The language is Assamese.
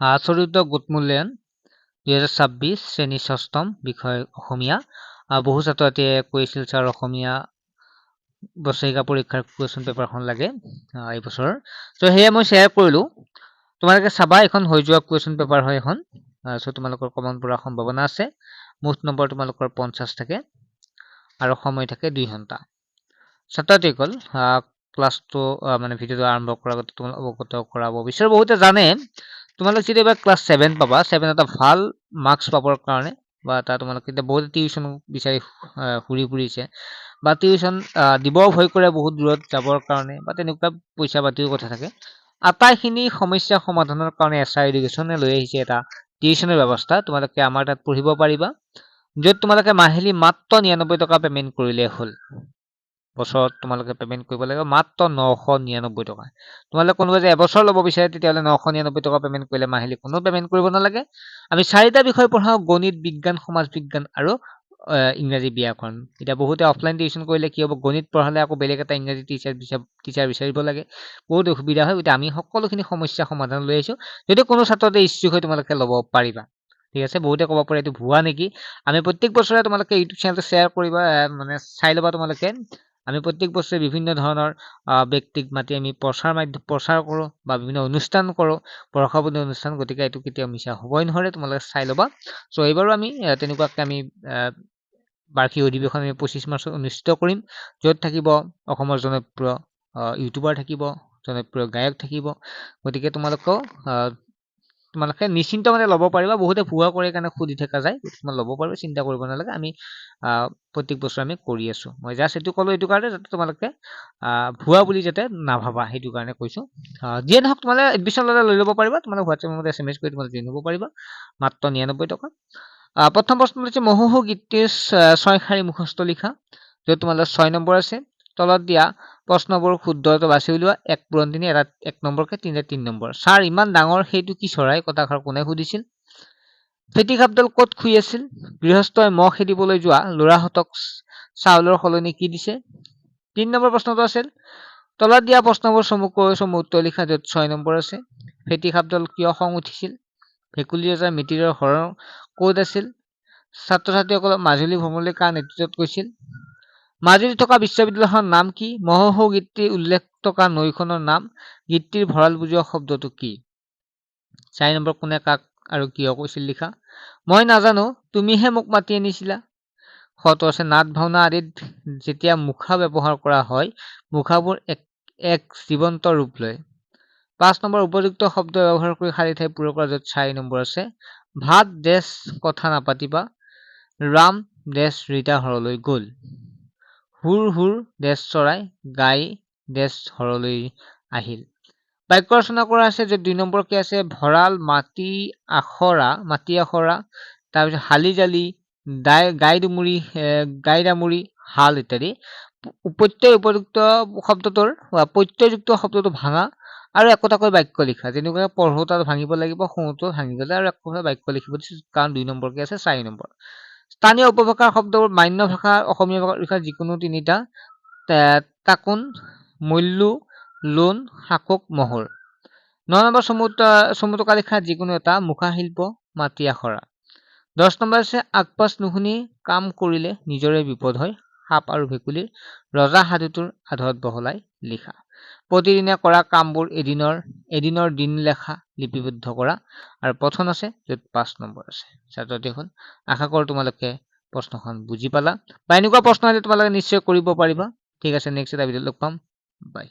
চতুৰ্থ গোট মূল্যায়ন 2026 শ্ৰেণী ষষ্ঠম বিষয় অসমীয়া। বহু ছাত্ৰ-ছাত্ৰীয়ে কৈছিল ছাৰ অসমীয়া বছৰেকীয়া পৰীক্ষাৰ কুৱেশ্যন পেপাৰখন লাগে এই বছৰ। ত' সেয়ে মই শ্বেয়াৰ কৰিলোঁ। তোমালোকে চাবা, এখন হৈ যোৱা কুৱেশ্যন পেপাৰ হয় এখন। চ' তোমালোকৰ কমন পৰাৰ সম্ভাৱনা আছে। মুঠ নম্বৰ তোমালোকৰ 50 থাকে আৰু সময় থাকে 2 ঘণ্টা। ছাত্ৰ-ছাত্ৰীসকল, ক্লাছটো মানে ভিডিঅ'টো আৰম্ভ কৰাৰ আগতে তোমালোক অৱগত কৰাব বিচাৰোঁ। বহুতে জানে তোমালোক যেতিয়া এবাৰ ক্লাছ 7 পাবা, 7 এটা ভাল মাৰ্কছ পাবৰ কাৰণে বা এটা তোমালোক এতিয়া বহুতে টিউশ্যন বিচাৰি ঘূৰি ফুৰিছে বা টিউশ্যন দিব ভয় কৰে বহুত দূৰত যাবৰ কাৰণে বা তেনেকুৱা পইচা পাতিও কথা থাকে। আটাইখিনি সমস্যা সমাধানৰ কাৰণে এছাৰ এডুকেশ্যনে লৈ আহিছে এটা টিউশ্যনৰ ব্যৱস্থা। তোমালোকে আমাৰ তাত পঢ়িব পাৰিবা, য'ত তোমালোকে মাহিলী মাত্ৰ 99 টকা পে'মেণ্ট কৰিলেই হ'ল। বছৰত তোমালোকে পে'মেণ্ট কৰিব লাগিব মাত্ৰ 999 টকা। তোমালোকে কোনোবা যে এবছৰ ল'ব বিচাৰে, তেতিয়াহ'লে 999 টকা পে'মেণ্ট কৰিলে মাহিলী কোনো পে'মেণ্ট কৰিব নালাগে। আমি 4টা বিষয় পঢ়াওঁ: গণিত, বিজ্ঞান, সমাজ বিজ্ঞান আৰু ইংৰাজী ব্যাকৰণ। এতিয়া বহুতে অফলাইন টিউশ্যন কৰিলে কি হ'ব, গণিত পঢ়ালে আকৌ বেলেগ এটা ইংৰাজী টিচাৰ বিচাৰিব লাগে, বহুত অসুবিধা হয়। গতিকে আমি সকলোখিনি সমস্যা সমাধান লৈ আহিছোঁ। যদি কোনো ছাত্ৰতে ইচ্ছুক হয়, তোমালোকে ল'ব পাৰিবা। ঠিক আছে। বহুতে ক'ব পাৰে এইটো ভুৱা নেকি? আমি প্ৰত্যেক বছৰে তোমালোকে ইউটিউব চেনেলটো শ্বেয়াৰ কৰিবা, মানে চাই ল'বা তোমালোকে। আমি প্ৰত্যেক বছৰে বিভিন্ন ধৰণৰ ব্যক্তিক মাতি আমি প্ৰচাৰ কৰোঁ বা বিভিন্ন অনুষ্ঠান কৰোঁ, বৰ্ষাৱতী অনুষ্ঠান। গতিকে এইটো কেতিয়াও মিছা হ'বই নোৱাৰে, তোমালোকে চাই ল'বা। চ' এইবাৰো আমি তেনেকুৱাকৈ আমি বাৰ্ষিক অধিৱেশন আমি 25 মাৰ্চত অনুষ্ঠিত কৰিম, য'ত থাকিব অসমৰ জনপ্ৰিয় ইউটিউবাৰ থাকিব, জনপ্ৰিয় গায়ক থাকিব। গতিকে তোমালোকে নিশ্চিন্ত মানে ল'ব পাৰিবা। বহুতে ভুৱা কৰে কাৰণে সুধি থকা যায়, তোমালোকে ল'ব পাৰিবা, চিন্তা কৰিব নালাগে। আমি প্ৰত্যেক বছৰ আমি কৰি আছোঁ। মই জাষ্ট এইটো ক'লোঁ এইটো কাৰণে যাতে তোমালোকে ভুৱা বুলি যাতে নাভাবা, সেইটো কাৰণে কৈছোঁ। যিয়ে নহওক, তোমালোকে এডমিশ্যন ল'লে লৈ ল'ব পাৰিবা। তোমালোকে হোৱাটছএপ নম্বৰত SMS কৰি তোমালোকে জইন হ'ব পাৰিবা, মাত্ৰ 99 টকা। প্ৰথম প্ৰশ্ন হৈছে মহোহো গীতটিৰ 6 শাৰী মুখস্থ লিখা, য'ত তোমালোকৰ 6 নম্বৰ আছে। তলত দিয়া প্ৰশ্নবোৰ শুদ্ধটো বাছি উলিওৱা। 1 পূৰণ 3, এটা 1 নম্বৰকৈ, 3 3 নম্বৰ। ছাৰ ইমান ডাঙৰ সেইটো কি চৰাই? কথাষাৰ কোনে সুধিছিল? ফেটি সাপডাল ক'ত শুই আছিল? গৃহস্থই মহ খেদিবলৈ যোৱা ল'ৰাহঁতক চাউলৰ সলনি কি দিছে? 3 নম্বৰ প্ৰশ্নটো আছিল, তলত দিয়া প্ৰশ্নবোৰ চমুকৈ উত্তৰ লিখা, য'ত 6 নম্বৰ আছে। ফেটি সাপডাল কিয় খং উঠিছিল? ভেকুলী ৰজাৰ মিতিৰৰ ঘৰ ক'ত আছিল? ছাত্ৰ-ছাত্ৰীসকলক মাজুলী ভ্ৰমণলৈ কাৰ নেতৃত্বত গৈছিল? মাজুলীত থকা বিশ্ববিদ্যালয়খনৰ নাম কি? মহোহো গীতটিৰ উল্লেখ থকা নৈখনৰ নাম? গীতটিৰ ভঁৰাল বুজোৱা শব্দটো কি? 4 নম্বৰ, কোনে কাক আৰু কিয় কৈছিল লিখা। মই নাজানো, তুমিহে মোক মাতি আনিছিলা। শটো আছে, নাট ভাওনা আদিত যেতিয়া মুখা ব্যৱহাৰ কৰা হয়, মুখাবোৰ এক জীৱন্ত ৰূপ লয়। 5 নম্বৰ, উপযুক্ত শব্দ ব্যৱহাৰ কৰি খালী ঠাই পূৰণ কৰা, য'ত 4 নম্বৰ আছে। ভাত দেশ কথা নাপাতিবা, ৰাম দেশ ৰীতা হৰলৈ গ'ল। হুৰ হুৰ দেশ চৰাই, গাই দেশ হৰলৈ আহিল। বাক্য ৰচনা কৰা আছে, য'ত 2 নম্বৰকে আছে। ভঁৰাল, মাটি আখৰা, তাৰপিছত হালি জালি, গাইডামুৰি, হাল ইত্যাদি। উপযুক্ত শব্দটোৰ প্ৰত্যয়যুক্ত শব্দটো ভাঙা আৰু একোটাকৈ বাক্য লিখা। যেনেকৈ পঢ়োতাত ভাঙিব লাগিব, শুওঁতো ভাঙি গ'লে আৰু একোটা বাক্য লিখিব দিছে, কাৰণ 2 নম্বৰকে আছে। 4 নম্বৰ, স্থানীয় উপভাষাৰ শব্দবোৰ মান্য ভাষা অসমীয়া ভাষাত লিখা যিকোনো 3টা। তাকোন, মল্লু, লোন, শাকক, মহৰ। 9 নম্বৰ, চমুটকা লিখা যিকোনো এটা। মুখা শিল্প, মাটি আখৰা। 10 নম্বৰ আছে, আগপাছ নুশুনি কাম কৰিলে নিজৰে বিপদ হয়। সাপ আৰু ভেকুলীৰ ৰজা সাধুটোৰ আধাৰত বহলাই লিখা। প্ৰতিদিনে কৰা কামবোৰ এদিনৰ দিন লেখা, লিপিবদ্ধ কৰা। আৰু প্ৰশ্ন আছে, য'ত 5 নম্বৰ আছে। ছাত্ৰ-ছাত্ৰীসকল, আশা কৰোঁ তোমালোকে প্ৰশ্নখন বুজি পালা, বা এনেকুৱা প্ৰশ্ন আহিলে তোমালোকে নিশ্চয় কৰিব পাৰিবা। ঠিক আছে, নেক্সট এটা ভিডিঅ'ত লগ পাম। বাই।